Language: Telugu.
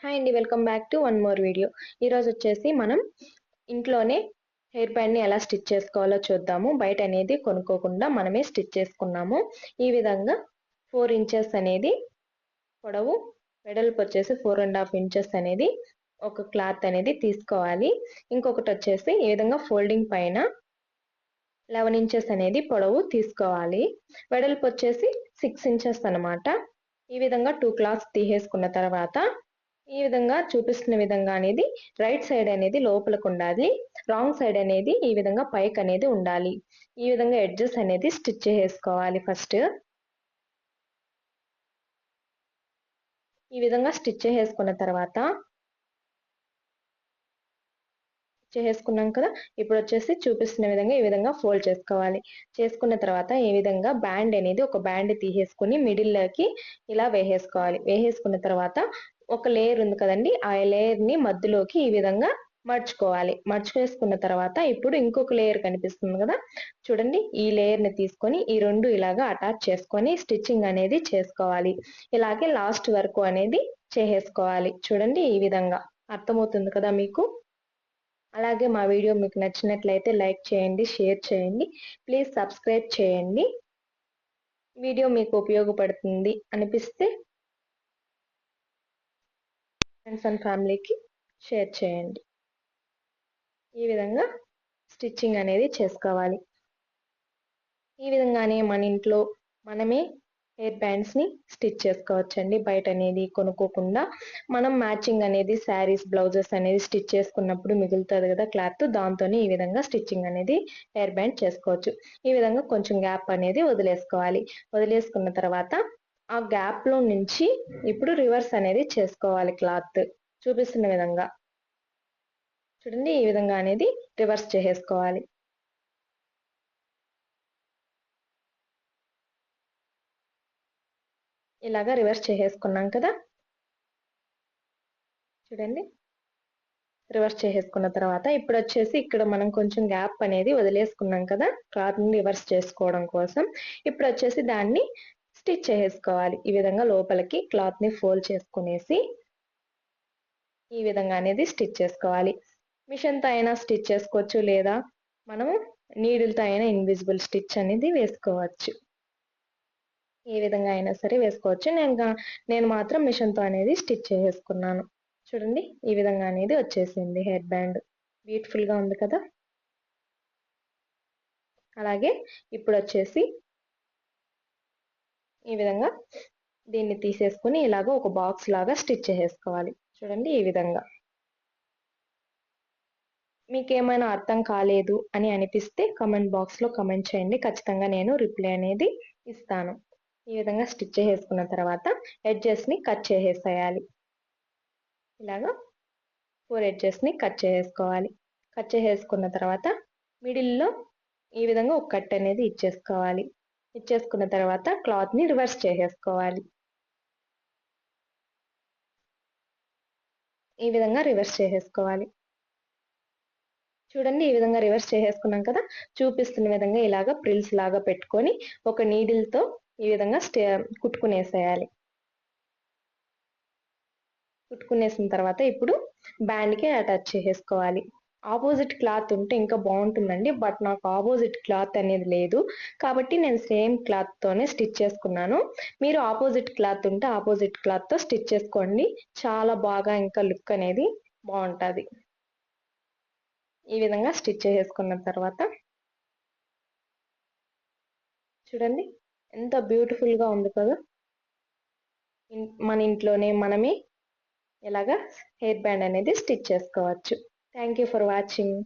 హాయ్ అండి, welcome back to one more video. ఈరోజు వచ్చేసి మనం ఇంట్లోనే హెయిర్ బ్యాండ్ని ఎలా స్టిచ్ చేసుకోవాలో చూద్దాము. బయట అనేది కొనుక్కోకుండా మనమే స్టిచ్ చేసుకున్నాము. ఈ విధంగా 4 ఇంచెస్ అనేది పొడవు, వెడల్పు వచ్చేసి 4.5 ఇంచెస్ అనేది ఒక క్లాత్ అనేది తీసుకోవాలి. ఇంకొకటి వచ్చేసి ఈ విధంగా ఫోల్డింగ్ పైన 11 ఇంచెస్ అనేది పొడవు తీసుకోవాలి. వెడల్పు వచ్చేసి 6 ఇంచెస్ అనమాట. ఈ విధంగా 2 క్లాత్స్ తీసేసుకున్న తర్వాత ఈ విధంగా చూపిస్తున్న విధంగా అనేది రైట్ సైడ్ అనేది లోపలికి ఉండాలి, రాంగ్ సైడ్ అనేది ఈ విధంగా పైకి అనేది ఉండాలి. ఈ విధంగా ఎడ్జెస్ అనేది స్టిచ్ చేసుకోవాలి. ఫస్ట్ ఈ విధంగా స్టిచ్ చేసుకున్న తర్వాత చేసుకున్నాం కదా. ఇప్పుడు వచ్చేసి చూపిస్తున్న విధంగా ఈ విధంగా ఫోల్డ్ చేసుకోవాలి. చేసుకున్న తర్వాత ఈ విధంగా బ్యాండ్ అనేది ఒక బ్యాండ్ తీసేసుకుని మిడిల్లోకి ఇలా వేసేసుకోవాలి. వేసేసుకున్న తర్వాత ఒక లేయర్ ఉంది కదండి, ఆ లేయర్ ని మధ్యలోకి ఈ విధంగా మర్చుకోవాలి. మర్చుకేసుకున్న తర్వాత ఇప్పుడు ఇంకొక లేయర్ కనిపిస్తుంది కదా, చూడండి. ఈ లేయర్ ని తీసుకొని ఈ రెండు ఇలాగా అటాచ్ చేసుకొని స్టిచ్చింగ్ అనేది చేసుకోవాలి. ఇలాగే లాస్ట్ వరకు అనేది చేసేసుకోవాలి. చూడండి, ఈ విధంగా అర్థమవుతుంది కదా మీకు. అలాగే మా వీడియో మీకు నచ్చినట్లయితే లైక్ చేయండి, షేర్ చేయండి, ప్లీజ్ సబ్స్క్రైబ్ చేయండి. వీడియో మీకు ఉపయోగపడుతుంది అనిపిస్తే ఫ్రెండ్స్ అండ్ ఫ్యామిలీకి షేర్ చేయండి. ఈ విధంగా స్టిచ్చింగ్ అనేది చేసుకోవాలి. ఈ విధంగానే మన ఇంట్లో మనమే హెయిర్ బ్యాండ్స్ ని స్టిచ్ చేసుకోవచ్చండి. బయట అనేది కొనుక్కోకుండా మనం మ్యాచింగ్ అనేది శారీస్, బ్లౌజెస్ అనేది స్టిచ్ చేసుకున్నప్పుడు మిగులుతుంది కదా క్లాత్, దాంతోనే ఈ విధంగా స్టిచ్చింగ్ అనేది హెయిర్ బ్యాండ్ చేసుకోవచ్చు. ఈ విధంగా కొంచెం గ్యాప్ అనేది వదిలేసుకోవాలి. వదిలేసుకున్న తర్వాత ఆ గ్యాప్ లో నుంచి ఇప్పుడు రివర్స్ అనేది చేసుకోవాలి. క్లాత్ చూపిస్తున్న విధంగా చూడండి, ఈ విధంగా అనేది రివర్స్ చేసేసుకోవాలి. ఇలాగా రివర్స్ చేసేసుకున్నాం కదా. చూడండి, రివర్స్ చేసేసుకున్న తర్వాత ఇప్పుడు వచ్చేసి ఇక్కడ మనం కొంచెం గ్యాప్ అనేది వదిలేసుకున్నాం కదా క్లాత్ ని రివర్స్ చేసుకోవడం కోసం. ఇప్పుడు వచ్చేసి దాన్ని స్టిచ్ చేసేసుకోవాలి. ఈ విధంగా లోపలికి క్లాత్ ని ఫోల్డ్ చేసుకునేసి ఈ విధంగా అనేది స్టిచ్ చేసుకోవాలి. మిషన్ తో అయినా స్టిచ్ చేసుకోవచ్చు, లేదా మనము నీడిల్తో అయినా ఇన్విజిబుల్ స్టిచ్ అనేది వేసుకోవచ్చు. ఏ విధంగా అయినా సరే వేసుకోవచ్చు. నేను మాత్రం మిషన్ తో అనేది స్టిచ్ చేసేసుకున్నాను. చూడండి, ఈ విధంగా అనేది వచ్చేసింది హెయిర్ బ్యాండ్. బ్యూటిఫుల్ గా ఉంది కదా. అలాగే ఇప్పుడు వచ్చేసి ఈ విధంగా దీన్ని తీసేసుకుని ఇలాగ ఒక బాక్స్ లాగా స్టిచ్ చేసేసుకోవాలి. చూడండి, ఈ విధంగా. మీకు ఏమైనా అర్థం కాలేదు అని అనిపిస్తే కమెంట్ బాక్స్ లో కమెంట్ చేయండి, ఖచ్చితంగా నేను రిప్లై అనేది ఇస్తాను. ఈ విధంగా స్టిచ్ చేసుకున్న తర్వాత ఎడ్జెస్ ని కట్ చేసేసేయాలి. ఇలాగా 4 ఎడ్జెస్ ని కట్ చేసేసుకోవాలి. కట్ చేసేసుకున్న తర్వాత మిడిల్లో ఈ విధంగా ఒక కట్ అనేది ఇచ్చేసుకోవాలి. ఇచ్చేసుకున్న తర్వాత క్లాత్ ని రివర్స్ చేసేసుకోవాలి. ఈ విధంగా రివర్స్ చేసేసుకోవాలి. చూడండి, ఈ విధంగా రివర్స్ చేసేసుకున్నాం కదా. చూపిస్తున్న విధంగా ఇలాగా ప్రిల్స్ లాగా పెట్టుకొని ఒక నీడిల్ తో ఈ విధంగా కుట్టుకునేసేయాలి. కుట్టుకునేసిన తర్వాత ఇప్పుడు బ్యాండ్ కి అటాచ్ చేసేసుకోవాలి. ఆపోజిట్ క్లాత్ ఉంటే ఇంకా బాగుంటుందండి, బట్ నాకు ఆపోజిట్ క్లాత్ అనేది లేదు కాబట్టి నేను సేమ్ క్లాత్ తోనే స్టిచ్ చేసుకున్నాను. మీరు ఆపోజిట్ క్లాత్ ఉంటే ఆపోజిట్ క్లాత్ తో స్టిచ్ చేసుకోండి, చాలా బాగా ఇంకా లుక్ అనేది బాగుంటది. ఈ విధంగా స్టిచ్ చేసుకున్న తర్వాత చూడండి, ఎంత బ్యూటిఫుల్ గా ఉంది కదా. మన ఇంట్లోనే మనమే ఇలాగా హెయిర్ బ్యాండ్ అనేది స్టిచ్ చేసుకోవచ్చు. Thank you for watching.